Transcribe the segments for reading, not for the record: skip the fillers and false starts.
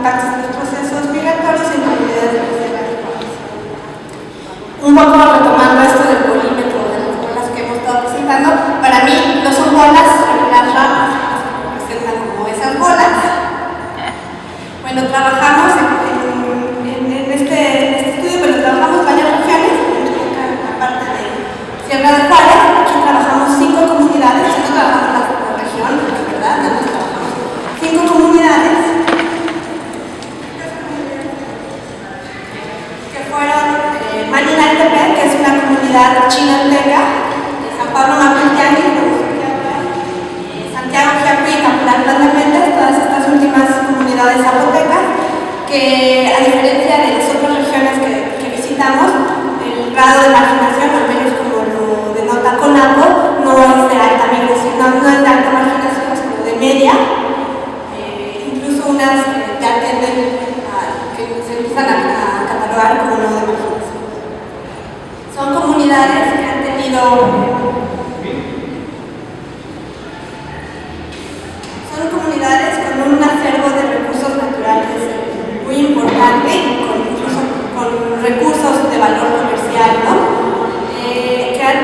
impactos en los procesos migratorios y comunidades de reserva. Un poco retomando esto del polímetro, de las bolas que hemos estado presentando, para mí no son bolas, las ramas presentan como esas bolas. Bueno, trabajamos en este estudio, pero trabajamos varias regiones, aparte de Sierra de Juárez. Aquí trabajamos 5 comunidades, no trabajamos la región, ¿verdad? Nosotros trabajamos 5 comunidades que fueron Maninaltepec, que es una comunidad chinanteca, San Pablo Mapiltiani, Santiago Xiacu y Capulán Plandamentes, todas estas últimas comunidades zapotecas, que a diferencia de las otras regiones que visitamos, el grado de marginación, al menos como lo denota CONAPO, no es de alta migración, no es de alta marginación, sino de media, incluso unas que ya tienden que se empiezan a catalogar como no de marginación. Son comunidades que han tenido con un acervo de recursos naturales muy importante, incluso con recursos de valor comercial, ¿no?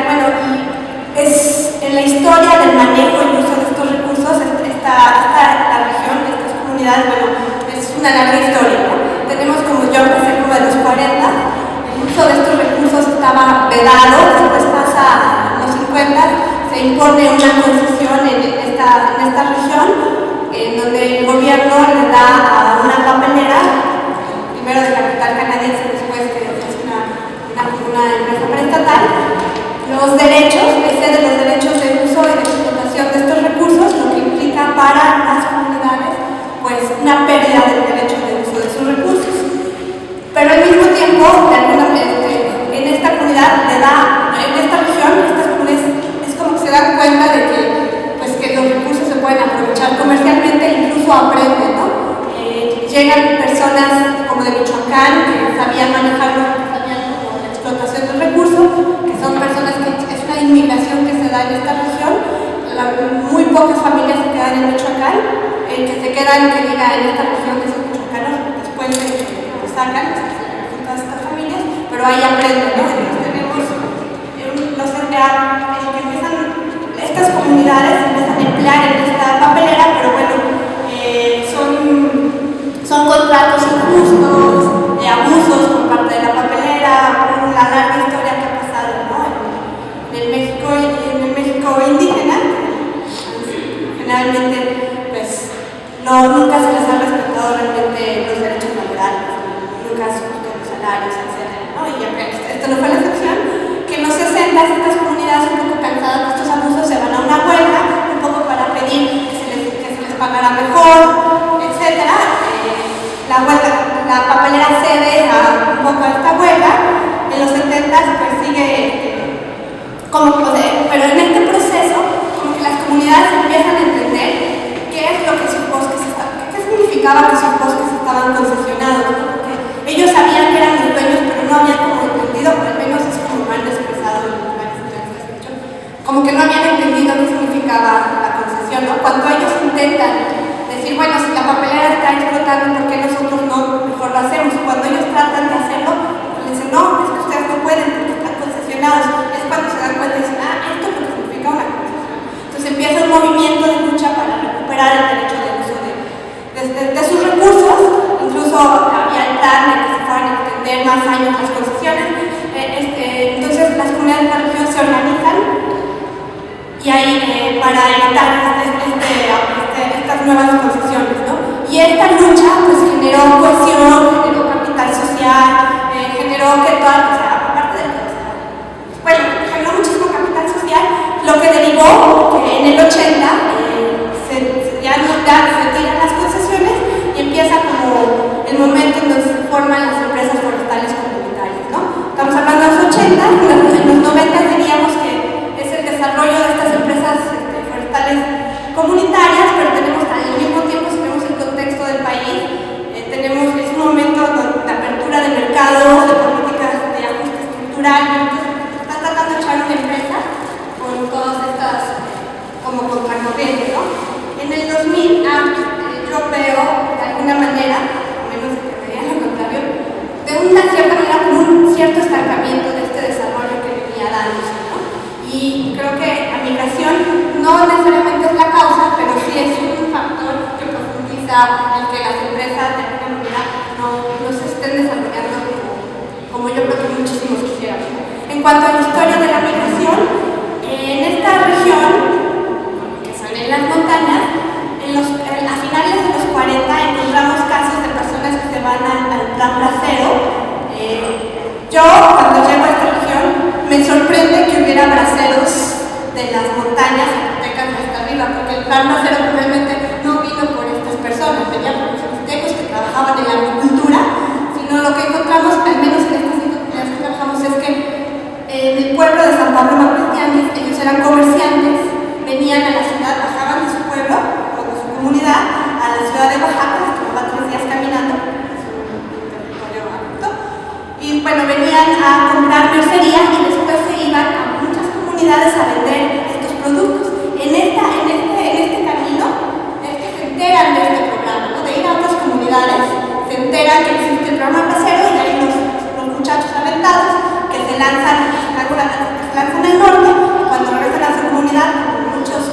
Bueno, es en la historia del manejo y uso de estos recursos, la región, estas comunidades, bueno, es una larga historia, ¿no? Tenemos, como yo empecé como de los 40, el uso de estos recursos estaba vedado, después pasa a los 50, se impone una concesión en esta región, en donde el gobierno le da a una papelera, primero de capital canadiense, después que es una empresa preestatal, los derechos, le cede los derechos de uso y de explotación de estos recursos, lo que implica para las comunidades pues una pérdida del derecho de uso de sus recursos. Pero al mismo tiempo, en esta comunidad en esta región, estas comunidades es como que se dan cuenta de que los recursos se pueden aprovechar comercialmente e incluso aprenden, ¿no? Llegan personas como de Michoacán que sabían manejar como la explotación del recurso, que son personas que es una inmigración que se da en esta región. Muy pocas familias se quedan en Michoacán, que se quedan, que diga, en esta región que son michoacanos, después sacan todas estas familias, pero ahí aprenden, ¿no? Entonces tenemos estas comunidades empiezan a emplear en esta papelera, pero bueno, son contratos injustos, abusos por parte de la papelera, la larga historia que ha pasado, ¿no? En el México indígena, generalmente, pues, nunca se les ha respetado realmente los derechos laborales, nunca se justo los salarios, etc., ¿no? Y esto no fue la excepción, que en los 60 estas comunidades un poco cansadas de estos abusos se van a una huelga, un poco para pedir que se les pagara mejor, etc. La papelera cede un poco a esta huelga. En los 70 pues sigue pero en este proceso como que las comunidades empiezan a entender qué es lo que sus bosques qué significaba que sus bosques estaban concesionados, ¿no? Porque ellos sabían que eran los dueños, pero no habían como entendido, por lo menos es como mal expresado en varias entrevistas que he hecho, como que no habían entendido qué significaba la concesión, ¿no? Cuando ellos intentan decir, bueno, si la papelera está explotando, ¿por qué nosotros mejor lo hacemos? Cuando ellos tratan de hacerlo, pues dicen, no, es que ustedes no pueden porque están concesionados. Es cuando se dan cuenta y dicen, esto es lo que significa una concesión. Entonces empieza un movimiento de lucha para recuperar el derecho de uso de sus recursos. Incluso había el plan de que se fueran a extender más años las concesiones. Entonces las comunidades de la región se organizan y ahí para evitar estas nuevas concesiones, ¿no? Y esta lucha pues generó cohesión, generó capital social, generó que aparte de generó muchísimo capital social, lo que derivó que en el 80 ya se tiran las concesiones y empieza como el momento en donde se forman las empresas forestales comunitarias, ¿no? Estamos hablando de los 80, en los 90 diríamos que es el desarrollo de estas empresas forestales comunitarias, pero tenemos al mismo tiempo, si vemos el contexto del país, es un momento de apertura de mercados, de políticas de ajuste estructural, entonces está tratando de echar una empresa con todas estas como contracorriente, ¿no? En el 2000 yo veo de alguna manera y creo que la migración no necesariamente es la causa, pero sí es un factor que profundiza el que las empresas de alguna manera no se estén desarrollando como yo creo que muchísimos quisieran. En cuanto a la historia de la migración, en esta región, que son en las montañas, a finales de los 40 encontramos casos de personas que se van al plan bracero. Yo, cuando llego a esta región, me sorprende que hubiera braceros de las montañas aztecas hasta arriba, porque el plan bracero realmente no vino por estas personas, venía por los aztecos que trabajaban en la agricultura, sino lo que encontramos, al menos en estas comunidades que trabajamos, es que en el pueblo de San Pablo Macristianes, ellos eran comerciantes, venían a la ciudad, bajaban de su pueblo o de su comunidad a la ciudad de Oaxaca, les tomaba 3 días caminando, y bueno, venían a comprar mercería y después se iban a muchas comunidades a vender estos productos. En este camino es que se enteran de este programa, ¿no? De ir a otras comunidades, se enteran que existe el programa bracero y ahí los muchachos aventados que se lanzan al norte y cuando regresan a su comunidad, como muchos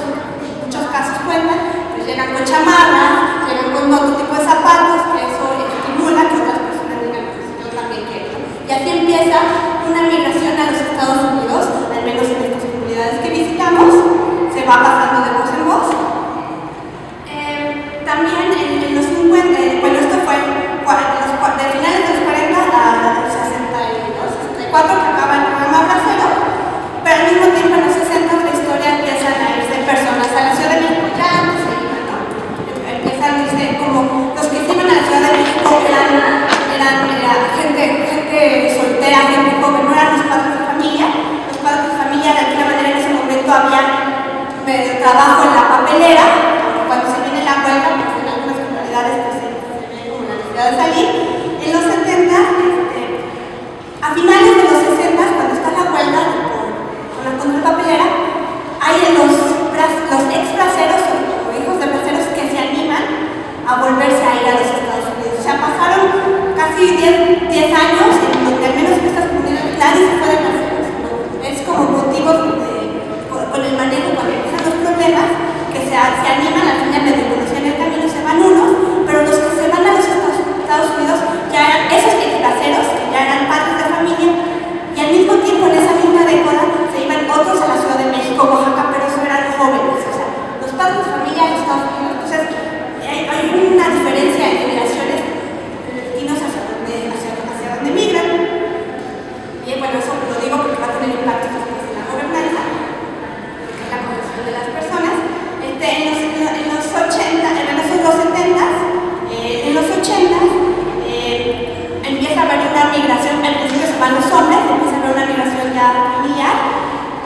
casos cuentan, pues llegan con chamarras, llegan con otro tipo de zapatos, que eso estimula que otras personas digan, pues yo también quiero. Y así empieza una migración a los Estados Unidos, al menos en estas comunidades que visitamos, se va pasando de voz en voz. También en los 50, bueno, esto fue de finales de los 40 a los 62, 64, que acaba el programa bracero, pero al mismo tiempo en los 60 la historia empiezan a irse personas a la Ciudad de México, ya antes se iban, ¿no? Empiezan a irse como los que se iban a la Ciudad de México eran gente soltera, gente joven, no eran los padres de familia. Los padres de familia de alguna manera en ese momento había medio trabajo en la papelera, cuando se viene la huelga, pues en algunas comunidades pues, se ve como la necesidad de salir. En los 70, a finales de los 60, cuando está la huelga con la contrapapelera, hay los ex braceros o hijos de braceros que se animan a volverse a ir a los Estados Unidos. O sea, pasaron casi 10 años en donde al menos en estas comunidades nadie se fue de braceros, ¿no? Es como motivo con el manejo, cuando empiezan los problemas, que se animan, al final de conocen el camino, se van unos, pero los que se van a los Estados Unidos ya eran esos exbraceros, que ya eran padres de familia, y al mismo tiempo en esa misma década se iban otros a la Ciudad de México, Oaxaca, pero eso eran jóvenes, o sea, los padres de familia en los Estados Unidos. Entonces, hay una diferencia en generaciones, en destinos hacia donde migran, y bueno, eso lo digo porque va a tener impacto después en la gobernanza, que es la condición de las personas. En los 80, en los 70, empieza a haber una migración, al principio se van los hombres, empieza a haber una migración ya familiar,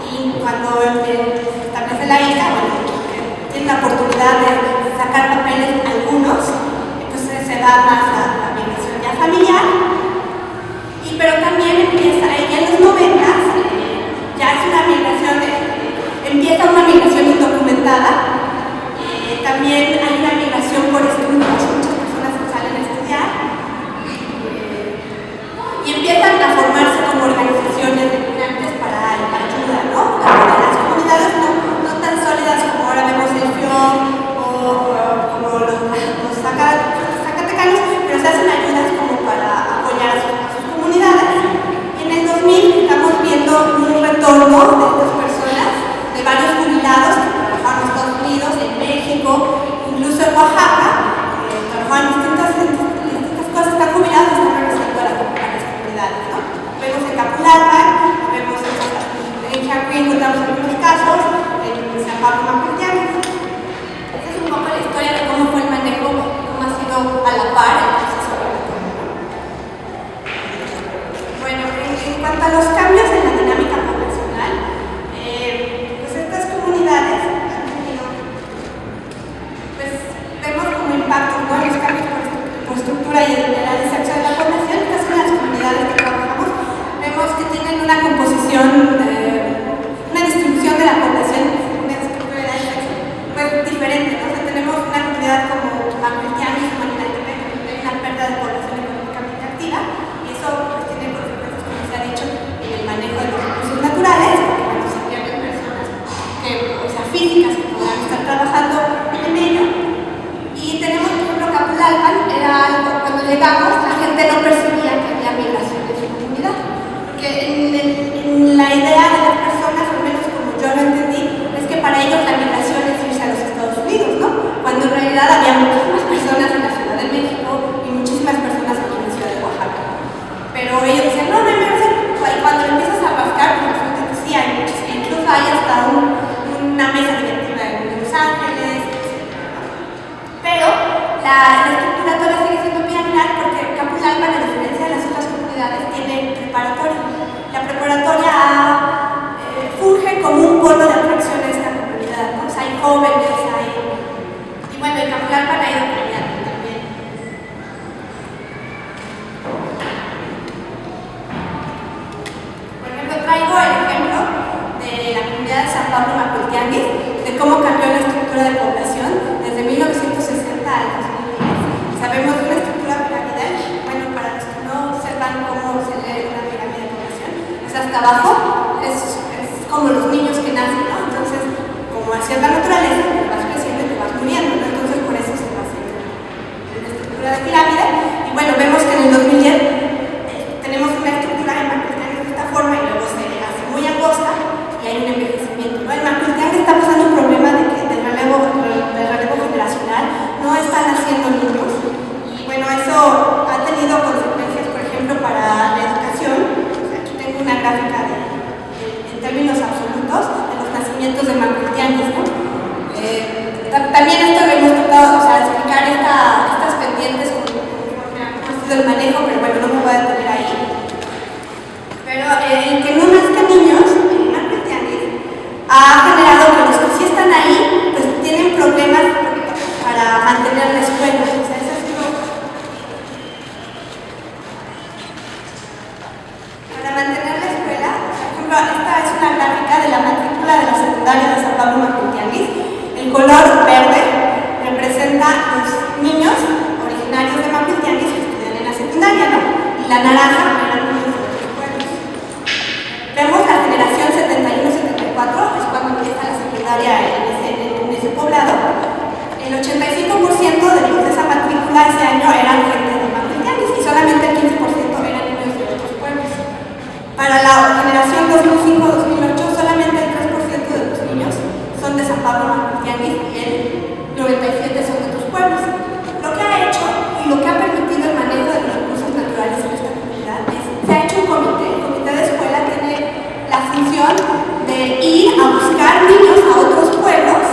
y cuando establece la ICA, bueno, tienen la oportunidad de sacar papeles algunos, entonces se da más la migración ya familiar, pero también empieza, ya en los 90, ya es una migración, empieza una migración indocumentada. También hay una migración por estudios, muchas personas que salen a estudiar y empiezan a formarse como organizaciones de migrantes para ayuda, ¿no? Las comunidades no tan sólidas como ahora vemos el FIOM o como los zacatecanos, pero se hacen ayudas como para apoyar a sus comunidades. En el 2000 estamos viendo un retorno de estas personas, de varios jubilados que trabajaban en Estados Unidos, en México, incluso en Oaxaca, trabajaban en distintas cosas, están jubilados y están regresando a las comunidades, ¿no? Vemos en Capulapa, vemos en Chacuí, encontramos algunos casos, en San Pablo Macristianes. Esta es un poco la historia de cómo fue el manejo, cómo ha sido a la par el proceso regulatorio. Bueno, en cuanto a los cambios en la dinámica poblacional, pues estas comunidades han tenido, pues vemos como impacto, ¿no? Los cambios por estructura y en la diserción de la población. Estas son las comunidades que trabajamos, vemos que tienen una composición, una distribución de la población, una estructura de la diserción, pues diferente, ¿no? O sea, tenemos una comunidad como Macristianes, Humanitariamente, que hay una pérdida de población económicamente activa, y eso pues tiene consecuencias, como se ha dicho, en el manejo niños que nacen, ¿no? Entonces, como así es la naturaleza, pues vas creciendo y te vas muriendo, ¿no? Entonces, por eso se va haciendo en la estructura de pirámide. Y bueno, vemos que en el 2010 tenemos una estructura en Macuiltán de esta forma y luego se hace muy angosta y hay un envejecimiento, ¿no? En Macuiltán está pasando un problema de que del relevo generacional no están haciendo niños y bueno, eso ha tenido consecuencias, por ejemplo, para la educación. O sea, aquí tengo una gráfica en términos absolutos de los nacimientos de macuiltianos, ¿no? También esto lo hemos tratado, o sea, explicar estas pendientes conforme ha sido el manejo, pero bueno, no me voy a detener ahí. Pero el que no nazcan niños en macuiltianes ha generado que los que sí están ahí, pues tienen problemas para mantener la escuela. O sea, eso es para mantener la escuela, por ejemplo, esta es una gráfica de la matrícula de la secundaria de San Pablo Macuiltianguis. El color verde representa los niños originarios de Macuiltianguis que estudian en la secundaria, ¿no? Y la naranja eran niños de otros pueblos. Vemos la generación 71-74, es cuando empieza la secundaria en ese poblado. El 85% de los de esa matrícula ese año eran gente de Macuiltianguis y solamente el 15% eran niños de otros pueblos. Para la generación 2005-2008, solamente el 3% de los niños son de San Pablo Macuiltianguis y el 97% son de otros pueblos. Lo que ha hecho y lo que ha permitido el manejo de los recursos naturales en esta comunidad es se ha hecho un comité. El comité de escuela tiene la función de ir a buscar niños a otros pueblos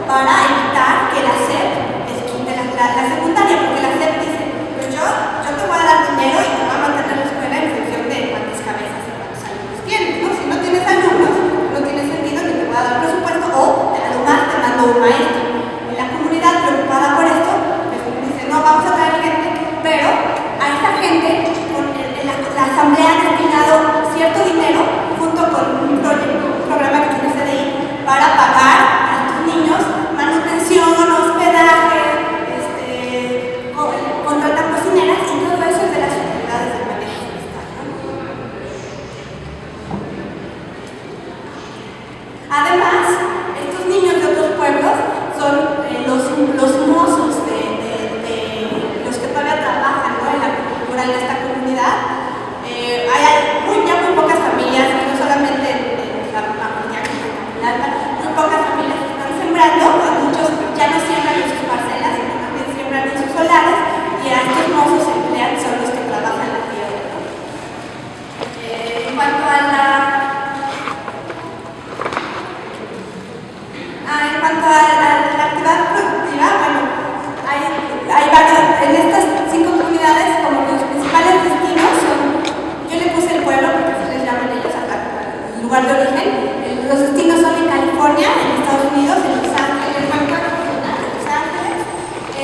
para evitar que la SEP les quite la secundaria, porque la SEP dice, pues yo te voy a dar dinero y te voy a mantener la escuela en función de cuántas cabezas y cuántos alumnos tienes, ¿no? Si no tienes alumnos, no tiene sentido ni te voy a dar presupuesto o además te mando un maestro. En la comunidad preocupada por esto, pues dice, no, vamos a traer gente, pero a esta gente, la asamblea ha destinado cierto dinero junto con un programa que tiene CDI para pagar a estos niños manutención, hospedaje, contratar cocineras y todo eso es de las utilidades del manejo forestal, ¿no? Además, estos niños de otros pueblos son los mozos de los que todavía trabajan, ¿no? En la agricultura en esta comunidad. Hay muy pocas familias, no solamente en la Macuiltán, muy pocas familias que están sembrando, muchos ya no siembran en sus parcelas, sino también siembran en sus solares y a estos mozos se emplean, son los que trabajan la tierra, ¿no? En cuanto a la actividad productiva, bueno, hay varios, en estas 5 comunidades, como los principales destinos son, yo le puse el pueblo porque se les llaman ellos al lugar de origen. Los destinos son en California, en Estados Unidos, en Los Ángeles,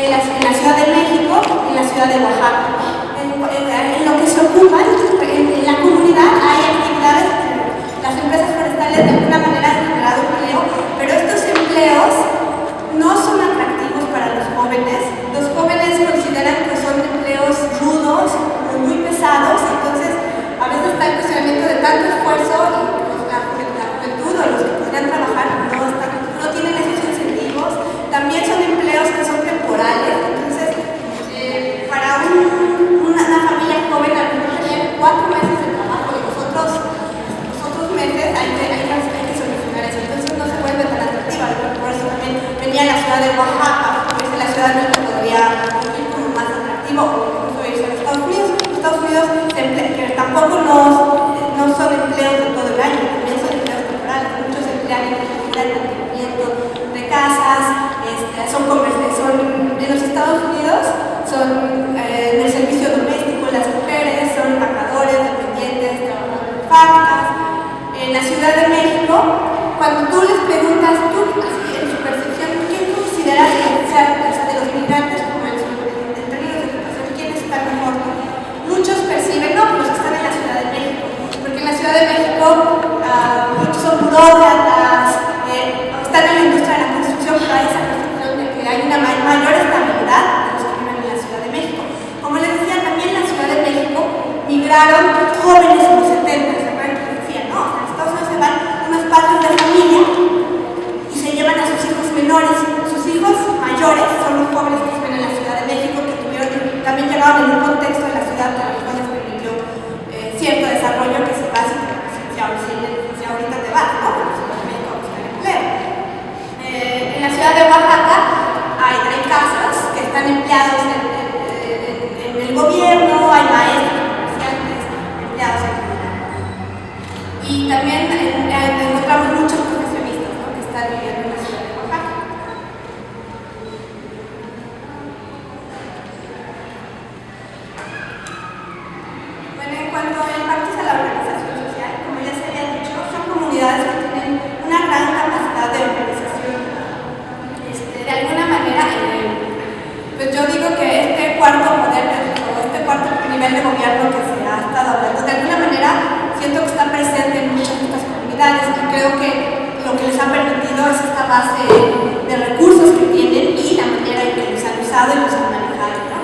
en la Ciudad de México y en la Ciudad de Oaxaca. En lo que se ocupan, en la comunidad hay actividades, las empresas forestales de alguna manera han generado empleo, pero estos empleos no son atractivos para los jóvenes. Los jóvenes consideran que son empleos rudos, muy pesados, entonces a veces está el cuestionamiento de tanto esfuerzo y la juventud o los que podrían trabajar no tienen esos incentivos. También son empleos que son temporales, entonces para una familia joven a lo mejor tener 4 meses de trabajo y los otros meses hay que solucionar eso, entonces no se vuelve tan atractiva. Por eso también venía a la ciudad de Oaxaca, porque la ciudad de México podría ir como más atractivo o incluso irse a los Estados Unidos. Estados Unidos que tampoco no son empleos de todo el año, también son empleos temporales. Muchos se emplean en agricultura, en mantenimiento de casas, en los Estados Unidos son en el servicio doméstico, las mujeres son empacadores, dependientes, trabajadores de fábricas. En la Ciudad de México, cuando tú les preguntas, tú, así en su percepción, ¿quién consideras que sea de los migrantes como en términos de educación, quiénes están mejor? Muchos perciben, no, los que están en la Ciudad de México, porque en la Ciudad de México muchos son burócratas, están en la industria de la construcción, pero hay esa percepción de que hay una mayor estabilidad de los que viven en la Ciudad de México. Como les decía, también en la Ciudad de México migraron jóvenes en los 70, ¿se acuerdan que les decía? No, en Estados Unidos se van unos padres de familia base de recursos que tienen y la manera en que los han usado y los han manejado, ¿no?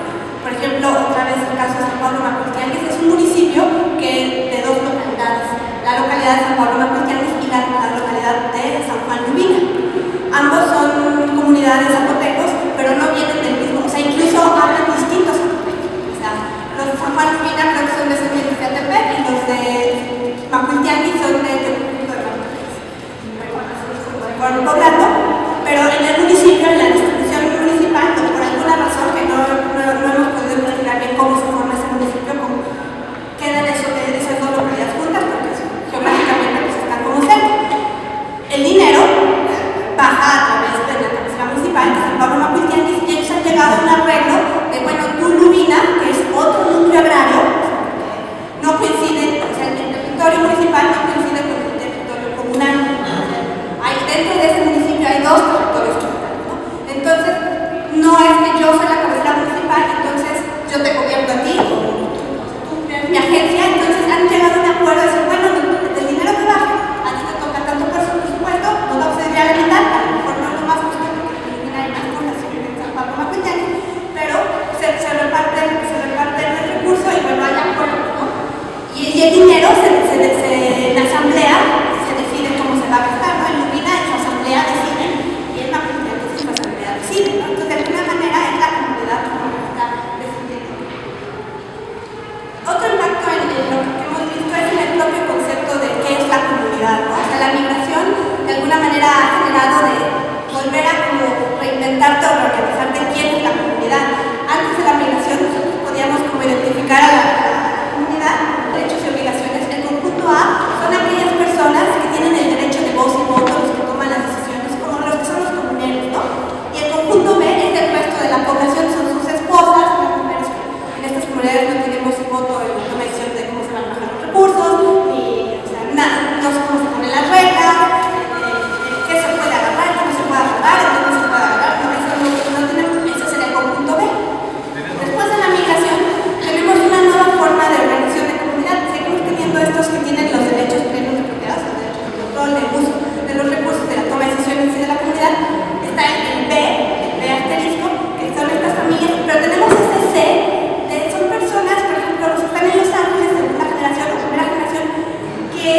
Por ejemplo, otra vez el caso de San Pablo Macuiltianguis es un municipio que de dos localidades, la localidad de San Pablo Macuiltianguis y la localidad de San Juan Lubina. Ambos son comunidades zapotecos, pero no vienen del mismo, o sea, incluso hablan distintos zapotecos. O sea, los de San Juan Lubina creo que son descendientes de Atepec y los de Macuiltianguis son de Temuco de Macuiltianguis. Fueron poblando, pero en el municipio, en la distribución municipal, por alguna razón que no hemos podido investigar bien cómo se forma ese municipio, quedan esas dos localidades juntas, porque geográficamente pues, están como cerca. El dinero baja a través de la cabecera municipal, que es San Pablo Macuiltianguis, y ellos han llegado a un arreglo de, bueno, tú Lubina, que es otro núcleo agrario, no coincide, o sea, el territorio municipal no coincide con el territorio comunal. Dentro de ese municipio hay dos territorios comunales, ¿no? Entonces, no es que yo soy la cabecera municipal, entonces yo te gobierno a ti, o tú mi agencia, entonces han llegado a un acuerdo de decir, bueno, del dinero que baje, a ti te toca tanto por su presupuesto, nos vamos a dividir a la mitad, a lo mejor no es lo más justo porque hay más población en San Pablo Macuiltianguis, pero se reparten el recurso y bueno, hay acuerdos, ¿no? Y el dinero en la asamblea se decide cómo se va a gastar, ¿no? En Lubina en su asamblea deciden y en Macuiltianguis en su asamblea deciden, ¿no? Entonces de alguna manera es la comunidad como la que está decidiendo. Otro impacto en lo que hemos visto es en el propio concepto de qué es la comunidad, ¿no? O sea, la migración de alguna manera ha generado de volver a como reinventarte o reorganizarte quién es la comunidad. Antes de la migración nosotros podíamos como identificar a la comunidad, derechos y obligaciones. El conjunto A son aquellas personas que tienen el derecho de voz y voto, los que toman las decisiones, como los que son los comuneros, ¿no? Y el conjunto B es el resto de la población, son sus esposas, las mujeres que en estas comunidades no tienen voz y voto en la toma de decisión de cómo se van a manejar los recursos, ni, o sea, nada, no sé cómo se ponen las reglas, qué se puede agarrar, cómo se puede agarrar, dónde se puede agarrar, no, eso no tenemos, eso sería el conjunto B. Después de la migración, tenemos una nueva forma de organización de comunidad. Seguimos teniendo estos que tienen los derechos plenos de propiedad, o sea, derechos de control, de uso de los recursos, de la toma de decisiones de la comunidad. Está el B asterisco, que son estas familias, pero tenemos este C, son personas, por ejemplo, los que están en Los Ángeles, segunda generación o primera generación, que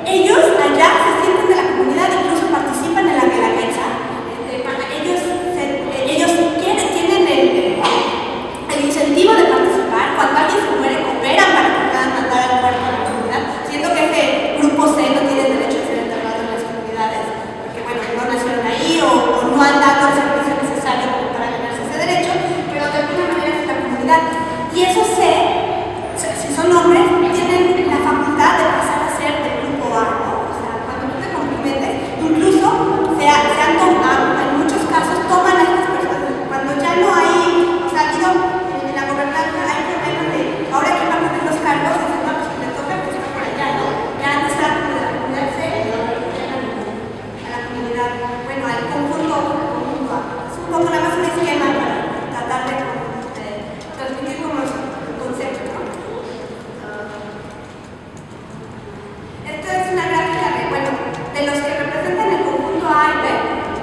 ellos allá se sienten de la comunidad, incluso participan en la guelaguetza. Ellos tienen el incentivo de participar. Cuando alguien se muere, cooperan para que puedan mandar al cuerpo a la comunidad, siendo que ese grupo C no tiene derecho a ser enterrado en las comunidades, porque bueno, no nacieron ahí o no han dado el servicio necesario para ganarse ese derecho, pero de alguna manera es la comunidad. Y esos C, si son hombres, tienen la facultad de pasar a ser del grupo A, ¿no? O sea, cuando tú te comprometes, incluso se han tomado, en muchos casos toman a estas personas, cuando ya no hay, o sea, digo, en la gobernanza hay problemas de, ahora que van a poner los cargos, dicen, no, pues si le toca, pues está por allá, ¿no? Ya antes era como de la comunidad C, y ahora a la comunidad, bueno, al conjunto A. Es un poco nada más un esquema para tratar de transmitir como el concepto, ¿no? Esto es una gráfica de, bueno, de los que representan el conjunto A y B.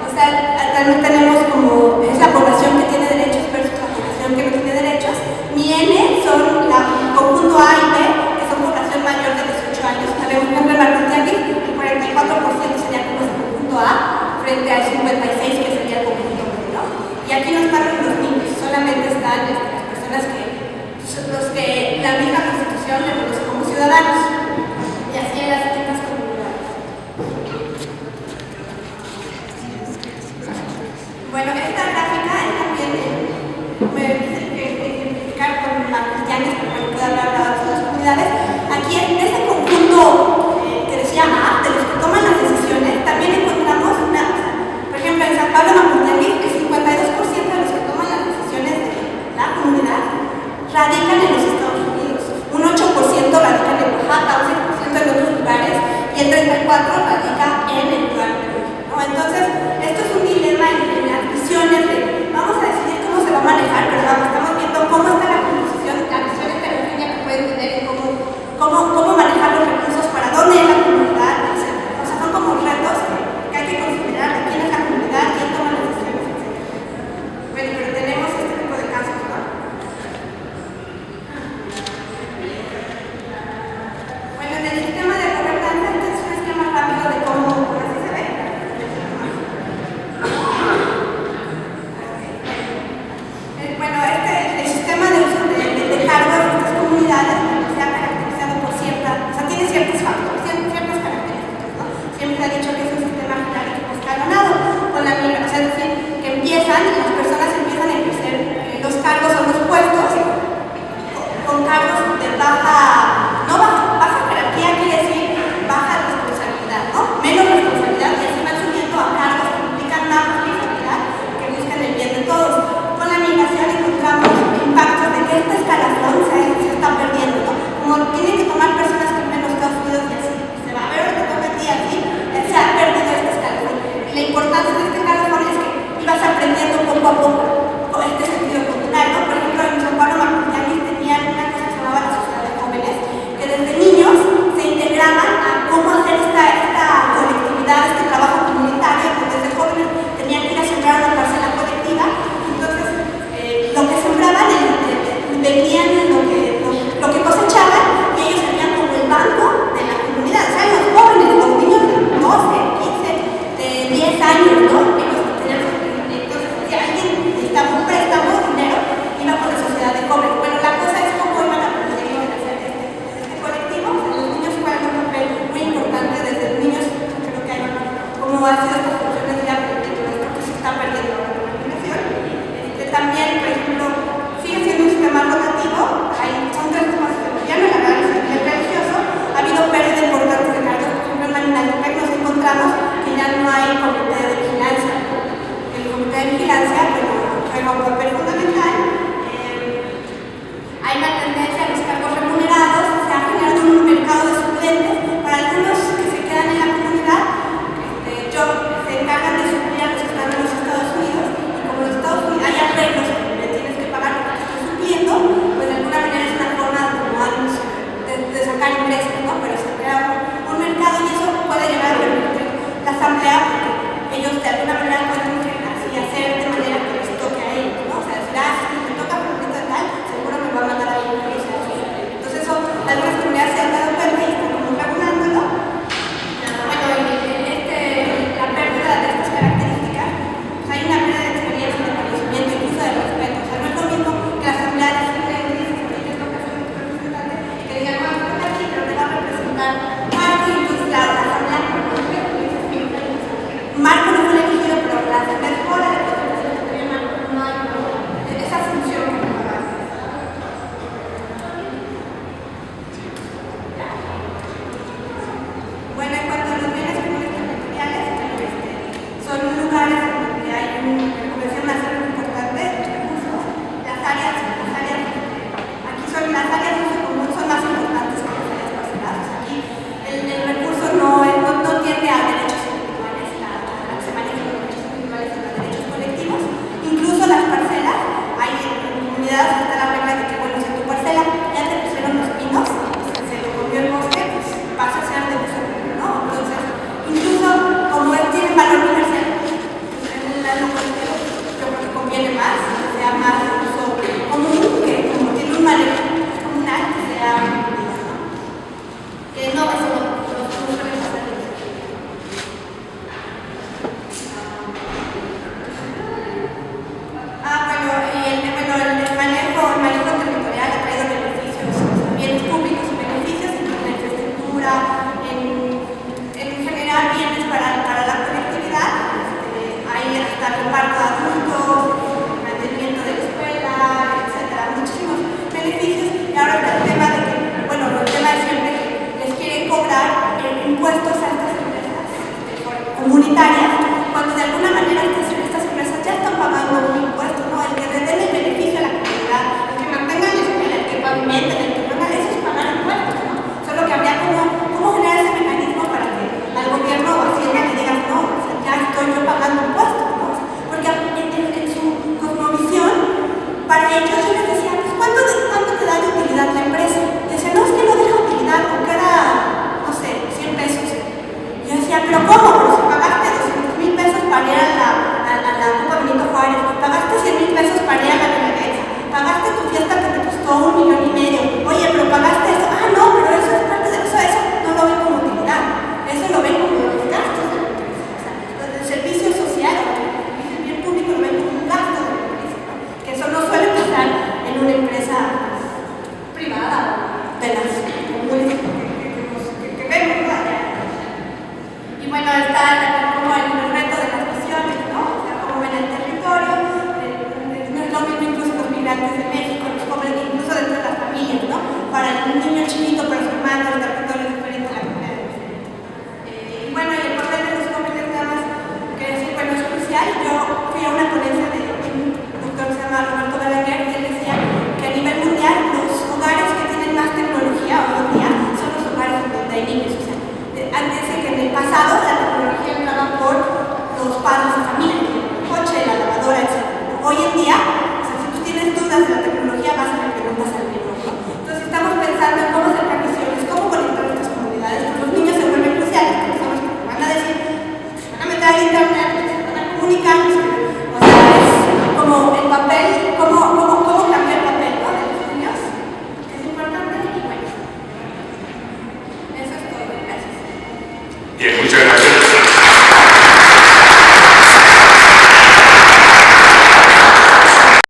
O sea, también tenemos como, es la población que tiene derechos versus la población que no tiene derechos. Mi N son el conjunto A y B, que son población mayor de 18 años. Sabemos que en Macuiltianguis el 44% sería como el conjunto A, frente al 56% que sería el conjunto B, ¿no? Y aquí no están los niños, solamente están las personas los que la misma Constitución reconoce como ciudadanos. Y así en las distintas comunidades. Bueno, esta gráfica es también, me identificar con Macuiltianguis, porque no puedo hablar de otras comunidades. Aquí en ese conjunto que decía A, de los que toman las decisiones, también encontramos por ejemplo, en San Pablo Macuiltianguis, el 52% de los que toman las decisiones de la comunidad radican en los Estados Unidos, un 8% radican en Oaxaca, un 6% en otros lugares y el 34% radica en el lugar de origen, ¿no? Entonces, esto es un dilema en las visiones cómo ha sido estas funciones ya de todo esto que se está perdiendo ahora con la migración. También, por ejemplo, sigue siendo un sistema rotativo, son 3 sistemas de gobierno, la verdad es que el religioso, ha habido pérdida importante de cargos, por ejemplo, en Malinaltepec nos encontramos que ya no hay comité de vigilancia. El comité de vigilancia, bueno, juega un papel fundamental. Hay una tendencia a los cargos remunerados, se ha generado un mercado de suplentes para algunos que se quedan en la comunidad, se encargan de suplir a los que están en los Estados Unidos, y como en los Estados Unidos hay arreglos que le tienes que pagar porque te estás supliendo, pues de alguna manera es una forma de sacar ingresos, ¿no? Pero se crea un mercado y eso puede llegar a permitir la asamblea porque ellos de alguna manera pueden así hacer de manera que les toque a ellos, ¿no? O sea, decir, si me toca por un de tal, seguro me va a mandar a alguien que sea así. Entonces eso, algunas comunidades se han dado cuenta y están como regulándolo. Bueno, la pérdida de estas características, pues hay una pérdida de experiencia, de conocimiento, incluso de respeto. O sea, no es lo mismo que la asamblea decirle a Luis, que es lo que hace nuestro representante, que diga, no, me toca aquí, pero te va a representar Marco, y entonces la asamblea no fue Marco no fue elegido, pero la asamblea de Cora, no hay esa función que me va a hacer. Bueno, en cuanto a los bienes comunes territoriales, son lugares donde hay como decía, una serie importante de recursos. Las áreas, aquí son las áreas de uso común, son más importantes que las áreas parceladas. Aquí el recurso no tiende a derechos individuales, se manejan los derechos individuales y los derechos colectivos. Incluso las parcelas, hay en comunidades está la regla de que, bueno, si tu parcela ya te pusieron los pinos, se lo comió el bosque, pues pasa a ser de uso común, ¿no? Entonces, incluso como tiene valor comercial, en la localidad yo creo que conviene más, que sea más de uso común, que como tiene un manejo comunal, que sea incluido, ¿no? Que no, eso no suele pasar. El manejo territorial ha traído beneficios, bienes públicos y beneficios, incluso en la infraestructura, en generar bienes para la colectividad. Hay hasta reparto de adultos, mantenimiento de la escuela, etcétera, muchísimos beneficios. Y ahora está el tema de que, bueno, el tema de siempre que les quieren cobrar impuestos a estas empresas comunitarias, cuando de alguna manera estas empresas ya están pagando un impuesto, ¿no? El que le den el beneficio a la comunidad, el que mantengan la escuela, el que pavimenten, el que pongan, eso es pagar impuestos, ¿no? Solo que habría cómo generar ese mecanismo para que al gobierno o Hacienda le digan, no, o sea, ya estoy yo pagando impuestos, ¿no? Porque en su cosmovisión, para ellos yo les decía, pues ¿cuánto te da de utilidad la empresa? Y decía, no, es que no deja utilidad, porque era, no sé, 100 pesos. Y yo decía, pero ¿cómo? Pero si pagaste 200,000 pesos para ir a la Copa Benito Juárez, pagaste 100,000 pesos para ir a la Benedexa, pagaste tu fiesta que te costó 1,5 millones, oye, pero pagaste eso, no, pero eso es parte de eso no lo ven como utilidad, eso lo ven como los gastos de la empresa, o sea, el servicio social, el bien público lo ven como un gasto de la empresa, ¿no? Que eso no suele pasar en una empresa privada de las comunes que vemos, ¿no? Y bueno, está como el reto de las visiones, ¿no? O sea, cómo ven el territorio, no es lo mismo incluso los migrantes de México, los jóvenes, incluso dentro de las familias, ¿no? Para un niño chiquito, pero su hermano, el territorio